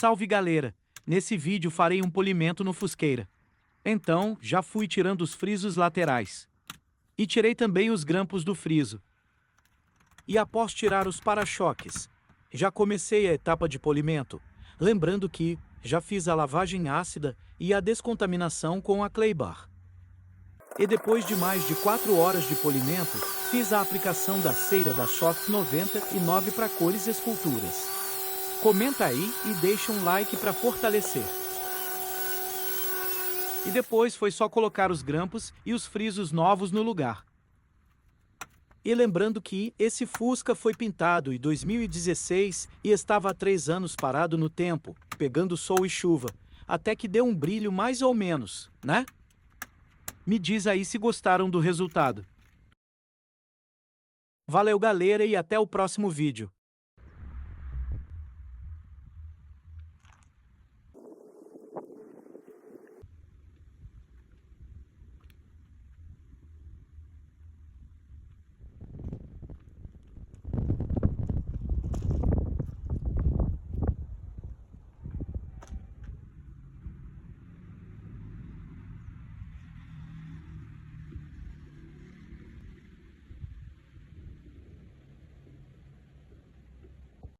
Salve galera! Nesse vídeo farei um polimento no Fusqueira. Então, já fui tirando os frisos laterais. E tirei também os grampos do friso. E após tirar os para-choques, já comecei a etapa de polimento, lembrando que já fiz a lavagem ácida e a descontaminação com a Claybar. E depois de mais de 4 horas de polimento, fiz a aplicação da cera da Soft 99 para cores e esculturas. Comenta aí e deixa um like para fortalecer. E depois foi só colocar os grampos e os frisos novos no lugar. E lembrando que esse Fusca foi pintado em 2016 e estava há 3 anos parado no tempo, pegando sol e chuva, até que deu um brilho mais ou menos, né? Me diz aí se gostaram do resultado. Valeu galera e até o próximo vídeo.